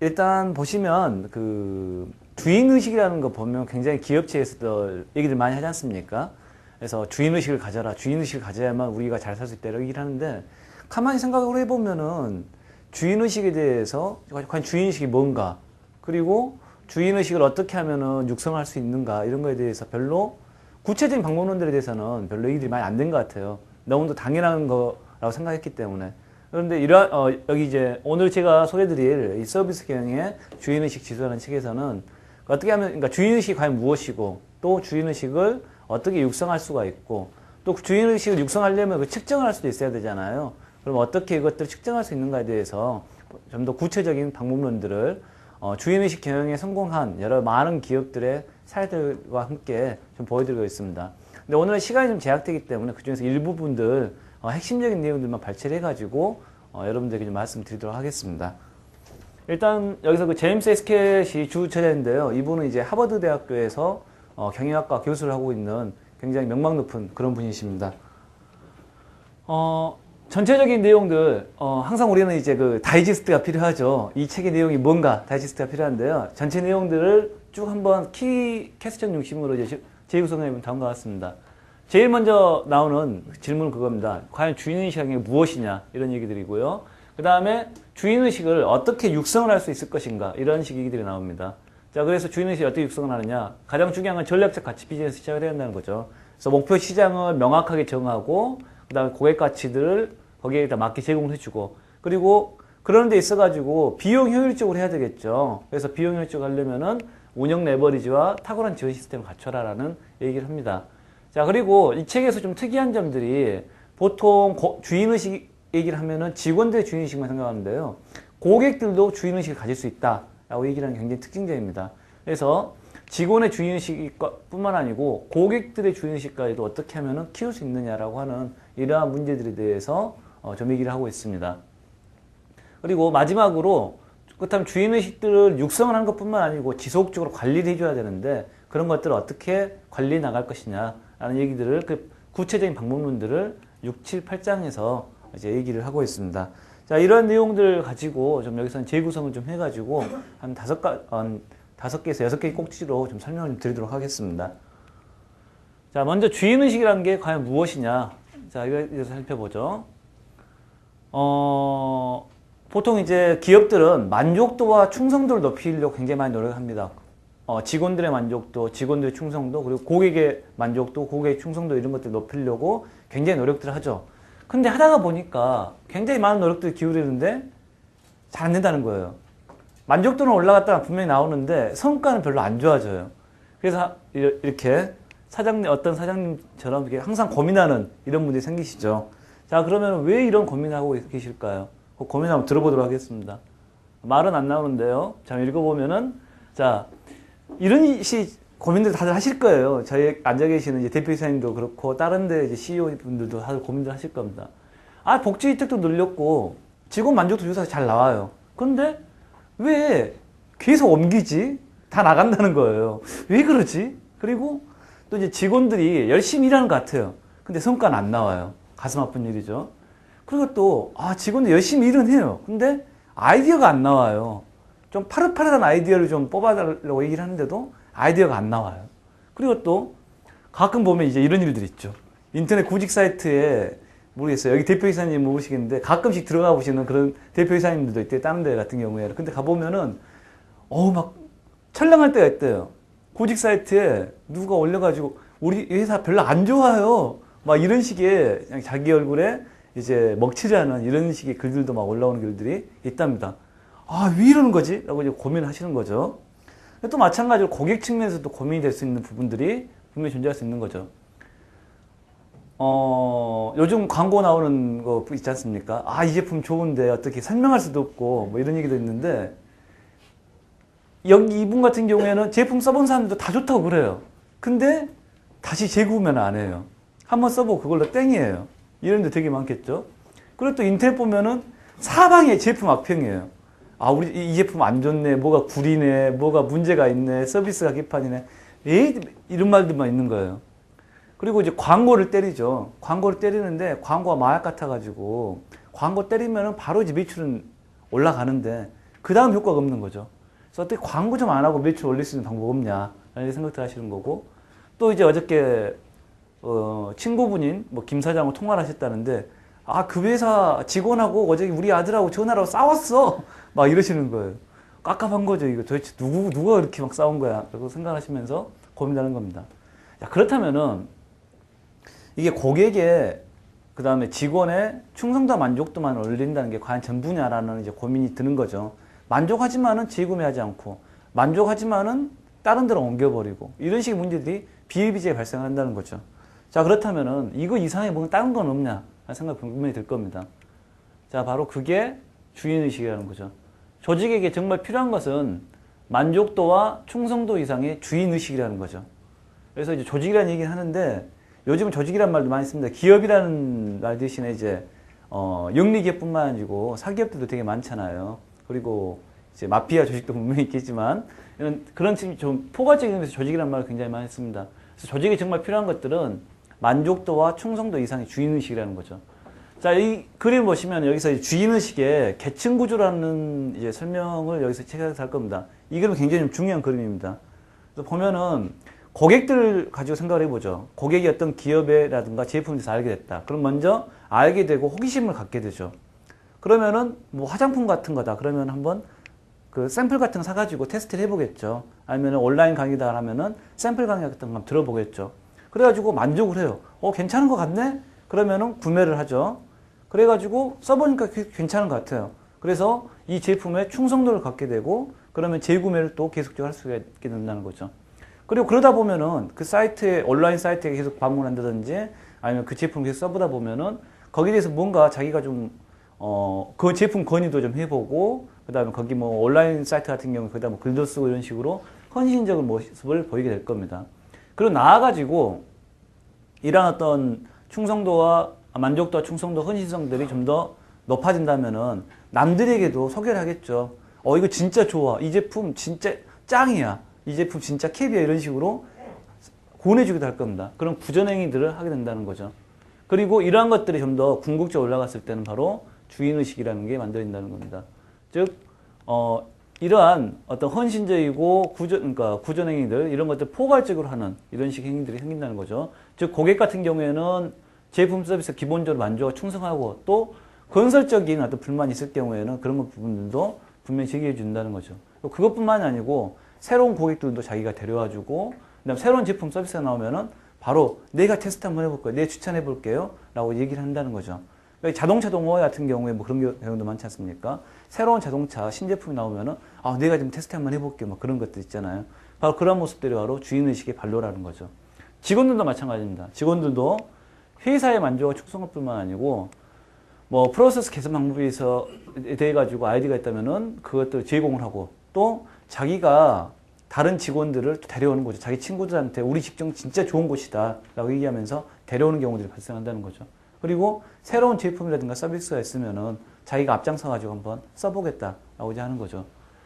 일단 보시면 그 주인의식이라는 거 보면 굉장히 기업체에서도 얘기를 많이 하지 않습니까? 그래서 주인의식을 가져라. 주인의식을 가져야만 우리가 잘 살 수 있다. 이렇게 얘기를 하는데 가만히 생각을 해보면은 주인의식에 대해서 과연 주인의식이 뭔가 그리고 주인의식을 어떻게 하면은 육성할 수 있는가 이런 거에 대해서 별로 구체적인 방법론들에 대해서는 별로 얘기들이 많이 안 된 것 같아요. 너무도 당연한 거라고 생각했기 때문에. 그런데 여기 이제 오늘 제가 소개드릴 이 서비스 경영의 주인의식 지수라는 책에서는 어떻게 하면, 그러니까 주인의식이 과연 무엇이고 또 주인의식을 어떻게 육성할 수가 있고 또 주인의식을 육성하려면 그 측정을 할 수도 있어야 되잖아요. 그럼 어떻게 이것들을 측정할 수 있는가에 대해서 좀 더 구체적인 방법론들을 주인의식 경영에 성공한 여러 많은 기업들의 사례들과 함께 좀 보여드리고 있습니다. 근데 오늘은 시간이 좀 제약되기 때문에 그 중에서 일부분들 핵심적인 내용들만 발췌를 해가지고 여러분들에게 좀 말씀드리도록 하겠습니다. 일단 여기서 그 제임스 에스켓이 주저자인데요. 이분은 이제 하버드 대학교에서 경영학과 교수를 하고 있는 굉장히 명망 높은 그런 분이십니다. 전체적인 내용들 항상 우리는 이제 그 다이제스트가 필요하죠. 이 책의 내용이 뭔가 다이제스트가 필요한데요. 전체 내용들을 쭉 한번 키 퀘스천 중심으로 이제 재구성해보면 다음과 같습니다. 제일 먼저 나오는 질문은 그겁니다. 과연 주인의식이 무엇이냐 이런 얘기들이고요. 그 다음에 주인의식을 어떻게 육성을 할 수 있을 것인가 이런 식 얘기들이 나옵니다. 자, 그래서 주인의식을 어떻게 육성을 하느냐. 가장 중요한 건 전략적 가치 비전에서 시작을 해야 한다는 거죠. 그래서 목표 시장을 명확하게 정하고 그 다음에 고객 가치들을 거기에다 맞게 제공을 해주고 그리고 그런 데 있어가지고 비용 효율적으로 해야 되겠죠. 그래서 비용 효율적으로 하려면은 운영 레버리지와 탁월한 지원 시스템을 갖춰라 라는 얘기를 합니다. 자, 그리고 이 책에서 좀 특이한 점들이 보통 주인의식 얘기를 하면은 직원들의 주인의식만 생각하는데요. 고객들도 주인의식을 가질 수 있다 라고 얘기를 하는 굉장히 특징적입니다. 그래서 직원의 주인의식 뿐만 아니고 고객들의 주인의식까지도 어떻게 하면은 키울 수 있느냐라고 하는 이러한 문제들에 대해서 좀 얘기를 하고 있습니다. 그리고 마지막으로 그렇다면 주인의식들을 육성을 하는 것뿐만 아니고 지속적으로 관리를 해줘야 되는데 그런 것들을 어떻게 관리해 나갈 것이냐 라는 얘기들을 그 구체적인 방법론들을 6, 7, 8장에서 이제 얘기를 하고 있습니다. 자, 이런 내용들 가지고 좀 여기서는 재구성을 좀 해가지고 한 5개에서 6개 꼭지로 좀 설명을 좀 드리도록 하겠습니다. 자, 먼저 주인의식이라는 게 과연 무엇이냐. 자, 이거 살펴보죠. 보통 이제 기업들은 만족도와 충성도를 높이려고 굉장히 많이 노력합니다. 직원들의 만족도, 직원들의 충성도, 그리고 고객의 만족도, 고객의 충성도 이런 것들 높이려고 굉장히 노력들을 하죠. 근데 하다가 보니까 굉장히 많은 노력들을 기울이는데 잘 안 된다는 거예요. 만족도는 올라갔다가 분명히 나오는데 성과는 별로 안 좋아져요. 그래서 이렇게 어떤 사장님처럼 이렇게 항상 고민하는 이런 분들이 생기시죠. 자, 그러면 왜 이런 고민을 하고 계실까요? 그 고민 한번 들어보도록 하겠습니다. 말은 안 나오는데요. 자, 읽어보면은, 자, 이런 고민들 다들 하실 거예요. 저희 앉아 계시는 이제 대표이사님도 그렇고, 다른 데 이제 CEO 분들도 다들 고민들 하실 겁니다. 아, 복지 혜택도 늘렸고, 직원 만족도 조사가 잘 나와요. 근데 왜 계속 옮기지? 다 나간다는 거예요. 왜 그러지? 그리고 또 이제 직원들이 열심히 일하는 것 같아요. 근데 성과는 안 나와요. 가슴 아픈 일이죠. 그리고 또, 직원들 열심히 일은 해요. 근데 아이디어가 안 나와요. 좀 파릇파릇한 아이디어를 좀 뽑아달라고 얘기를 하는데도 아이디어가 안 나와요. 그리고 또 가끔 보면 이제 이런 일들 있죠. 인터넷 구직 사이트에 모르겠어요. 여기 대표이사님 모르시겠는데 가끔씩 들어가 보시는 그런 대표이사님들도 있대요. 다른 데 같은 경우에. 근데 가보면은, 막 철렁할 때가 있대요. 구직 사이트에 누가 올려가지고 우리 회사 별로 안 좋아요. 막 이런 식의 그냥 자기 얼굴에 이제 먹칠을 하는 이런 식의 글들도 막 올라오는 글들이 있답니다. 왜 이러는 거지? 라고 이제 고민을 하시는 거죠. 또 마찬가지로 고객 측면에서도 고민이 될 수 있는 부분들이 분명히 존재할 수 있는 거죠. 요즘 광고 나오는 거 있지 않습니까? 이 제품 좋은데 어떻게 설명할 수도 없고 뭐 이런 얘기도 있는데 여기 이분 같은 경우에는 제품 써본 사람들도 다 좋다고 그래요. 근데 다시 재구매는 안 해요. 한번 써보고 그걸로 땡이에요. 이런 데 되게 많겠죠. 그리고 또 인터넷 보면은 사방에 제품 악평이에요. 우리 이 제품 안 좋네, 뭐가 구리네, 뭐가 문제가 있네, 서비스가 개판이네. 이런 말들만 있는 거예요. 그리고 이제 광고를 때리죠. 광고를 때리는데 광고가 마약 같아가지고 광고 때리면은 바로 이제 매출은 올라가는데 그 다음 효과가 없는 거죠. 그래서 어떻게 광고 좀 안 하고 매출 올릴 수 있는 방법 없냐 라는 생각들 하시는 거고, 또 이제 어저께 친구분인 뭐 김 사장하고 통화를 하셨다는데, 아, 그 회사 직원하고 어제 우리 아들하고 전화로 싸웠어 막 이러시는 거예요. 깝깝한 거죠. 이거 도대체 누가 이렇게 막 싸운 거야 라고 생각하시면서 고민하는 겁니다. 자, 그렇다면은 이게 고객의 그 다음에 직원의 충성도와 만족도만 올린다는 게 과연 전부냐라는 이제 고민이 드는 거죠. 만족하지만은 재구매하지 않고, 만족하지만은 다른 데로 옮겨버리고, 이런 식의 문제들이 비일비재에 발생한다는 거죠. 자, 그렇다면은 이거 이상하게 뭔가 다른 건 없냐 하는 생각이 분명히 들 겁니다. 자, 바로 그게 주인의식이라는 거죠. 조직에게 정말 필요한 것은 만족도와 충성도 이상의 주인의식이라는 거죠. 그래서 이제 조직이라는 얘기를 하는데, 요즘은 조직이라는 말도 많이 씁니다. 기업이라는 말 대신에 이제 영리기업뿐만 아니고 사기업들도 되게 많잖아요. 그리고 이제 마피아 조직도 분명히 있겠지만, 그런 좀 포괄적인 의미에서 조직이라는 말을 굉장히 많이 씁니다. 그래서 조직에 정말 필요한 것들은 만족도와 충성도 이상의 주인의식이라는 거죠. 자, 이 그림 보시면 여기서 주인의식의 계층 구조라는 이제 설명을 여기서 체크해서 할 겁니다. 이 그림은 굉장히 좀 중요한 그림입니다. 그래서 보면은 고객들 가지고 생각을 해보죠. 고객이 어떤 기업이라든가 제품에 대해서 알게 됐다. 그럼 먼저 알게 되고 호기심을 갖게 되죠. 그러면은 뭐 화장품 같은 거다. 그러면 한번 그 샘플 같은 거 사가지고 테스트를 해보겠죠. 아니면 온라인 강의다 하면은 샘플 강의 같은 거 한번 들어보겠죠. 그래가지고 만족을 해요. 괜찮은 것 같네? 그러면은 구매를 하죠. 그래가지고 써보니까 괜찮은 것 같아요. 그래서 이 제품에 충성도를 갖게 되고, 그러면 재구매를 또 계속적으로 할 수가 있게 된다는 거죠. 그리고 그러다 보면은 그 사이트에, 온라인 사이트에 계속 방문한다든지 아니면 그 제품 계속 써보다 보면은 거기에 대해서 뭔가 자기가 좀, 그 제품 건의도 좀 해보고, 그 다음에 거기 뭐 온라인 사이트 같은 경우 거기다 뭐 글도 쓰고 이런 식으로 헌신적인 모습을 보이게 될 겁니다. 그리고 나아가지고 이런 어떤 충성도와 만족도와 충성도, 헌신성들이 좀 더 높아진다면은 남들에게도 소개를 하겠죠. 이거 진짜 좋아. 이 제품 진짜 짱이야. 이 제품 진짜 캡이야. 이런 식으로 권해주기도 할 겁니다. 그런 구전행위들을 하게 된다는 거죠. 그리고 이러한 것들이 좀 더 궁극적으로 올라갔을 때는 바로 주인의식이라는 게 만들어진다는 겁니다. 즉, 이러한 어떤 헌신적이고 그러니까 구전행위들, 이런 것들 포괄적으로 하는 이런 식 행위들이 생긴다는 거죠. 즉, 고객 같은 경우에는 제품 서비스 기본적으로 만족하고 충성하고, 또 건설적인 어떤 불만이 있을 경우에는 그런 부분들도 분명히 제기해 준다는 거죠. 그것뿐만이 아니고 새로운 고객들도 자기가 데려와주고, 그다음 새로운 제품 서비스가 나오면은 바로 내가 테스트 한번 해볼 거예요. 내가 추천해 볼게요. 라고 얘기를 한다는 거죠. 자동차 동호회 같은 경우에 뭐 그런 경우도 많지 않습니까? 새로운 자동차 신제품이 나오면은 내가 좀 테스트 한번 해볼게요. 뭐 그런 것들 있잖아요. 바로 그런 모습들이 바로 주인의식의 발로라는 거죠. 직원들도 마찬가지입니다. 직원들도 회사의 만족과 충성뿐만 아니고 뭐 프로세스 개선 방법에 대해 가지고 아이디가 있다면은 그것들을 제공을 하고, 또 자기가 다른 직원들을 데려오는 거죠. 자기 친구들한테 우리 직종 진짜 좋은 곳이다 라고 얘기하면서 데려오는 경우들이 발생한다는 거죠. 그리고 새로운 제품이라든가 서비스가 있으면은 자기가 앞장서 가지고 한번 써보겠다 라고 이제 하는 거죠.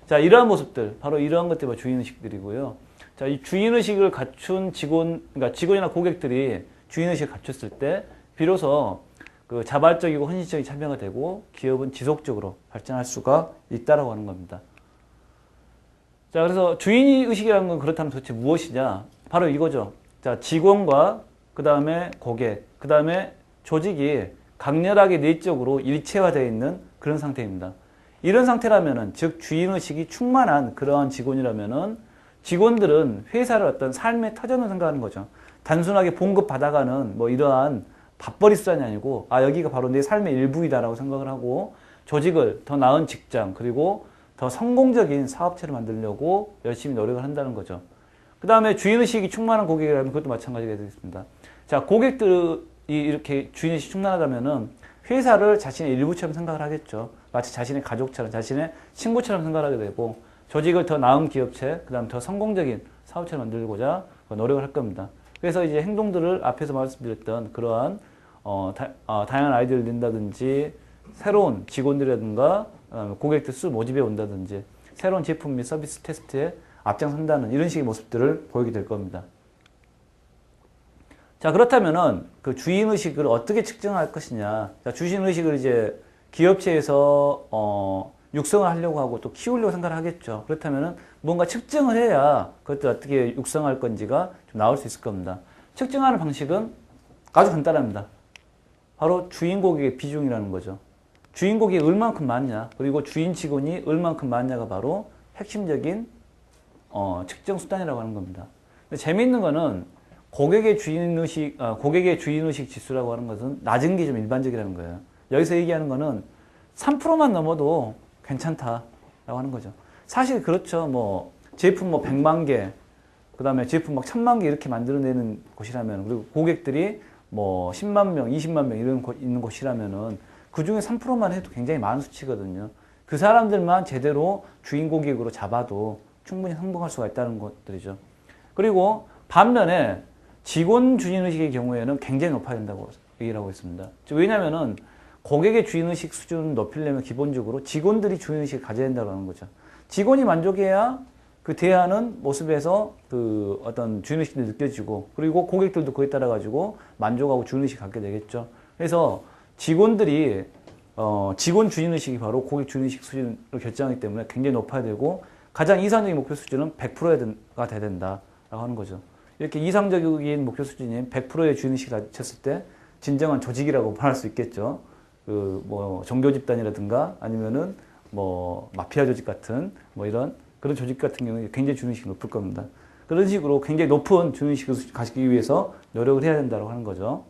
자, 이러한 모습들, 바로 이러한 것들이 주인의식들이고요. 자, 이 주인의식을 갖춘 그러니까 직원이나 고객들이 주인의식을 갖췄을 때 비로소 그 자발적이고 헌신적인 참여가 되고 기업은 지속적으로 발전할 수가 있다라고 하는 겁니다. 자, 그래서 주인의식이라는 건 그렇다면 도대체 무엇이냐? 바로 이거죠. 자, 직원과 그 다음에 고객, 그 다음에 조직이 강렬하게 내적으로 일체화되어 있는 그런 상태입니다. 이런 상태라면은, 즉 주인의식이 충만한 그러한 직원이라면은 직원들은 회사를 어떤 삶의 터전으로 생각하는 거죠. 단순하게 봉급 받아가는 뭐 이러한 밥벌이 수단이 아니고, 여기가 바로 내 삶의 일부이다라고 생각을 하고, 조직을 더 나은 직장, 그리고 더 성공적인 사업체를 만들려고 열심히 노력을 한다는 거죠. 그 다음에 주인의식이 충만한 고객이라면 그것도 마찬가지가 되겠습니다. 자, 고객들이 이렇게 주인의식이 충만하다면은 회사를 자신의 일부처럼 생각을 하겠죠. 마치 자신의 가족처럼, 자신의 친구처럼 생각을 하게 되고, 조직을 더 나은 기업체, 그 다음 더 성공적인 사업체를 만들고자 노력을 할 겁니다. 그래서 이제 행동들을 앞에서 말씀드렸던 그러한 다양한 아이디어를 낸다든지, 새로운 직원들이라든가 고객들 수 모집해 온다든지, 새로운 제품 및 서비스 테스트에 앞장선다는 이런 식의 모습들을 보이게 될 겁니다. 자, 그렇다면은 그 주인의식을 어떻게 측정할 것이냐. 자, 주인의식을 이제 기업체에서 육성을 하려고 하고 또 키우려고 생각을 하겠죠. 그렇다면은 뭔가 측정을 해야 그것들 어떻게 육성할 건지가 좀 나올 수 있을 겁니다. 측정하는 방식은 아주 간단합니다. 바로 주인 고객의 비중이라는 거죠. 주인 고객이 얼만큼 많냐, 그리고 주인 직원이 얼만큼 많냐가 바로 핵심적인 측정 수단이라고 하는 겁니다. 근데 재미있는 거는 고객의 주인의식 지수라고 하는 것은 낮은 게 좀 일반적이라는 거예요. 여기서 얘기하는 거는 3%만 넘어도 괜찮다라고 하는 거죠. 사실 그렇죠. 뭐 제품 뭐 100만 개, 그 다음에 제품 막 1000만 개 이렇게 만들어내는 곳이라면, 그리고 고객들이 뭐 10만 명, 20만 명 이런 곳 있는 곳이라면은 그 중에 3%만 해도 굉장히 많은 수치거든요. 그 사람들만 제대로 주인 고객으로 잡아도 충분히 성공할 수가 있다는 것들이죠. 그리고 반면에 직원 주인의식의 경우에는 굉장히 높아야 된다고 얘기를 하고 있습니다. 왜냐면은 고객의 주인의식 수준을 높이려면 기본적으로 직원들이 주인의식을 가져야 된다고 하는 거죠. 직원이 만족해야 그 대하는 모습에서 그 어떤 주인의식이 느껴지고, 그리고 고객들도 그에 따라 가지고 만족하고 주인의식을 갖게 되겠죠. 그래서 직원들이 직원 주인의식이 바로 고객 주인의식 수준을 결정하기 때문에 굉장히 높아야 되고, 가장 이상적인 목표 수준은 100%가 돼야 된다라고 하는 거죠. 이렇게 이상적인 목표 수준인 100%의 주인의식을 갖췄을 때 진정한 조직이라고 말할 수 있겠죠. 그 뭐 종교 집단이라든가 아니면은 뭐 마피아 조직 같은 뭐 이런 그런 조직 같은 경우에 굉장히 주인의식이 높을 겁니다. 그런 식으로 굉장히 높은 주인의식을 가지기 위해서 노력을 해야 된다고 하는 거죠.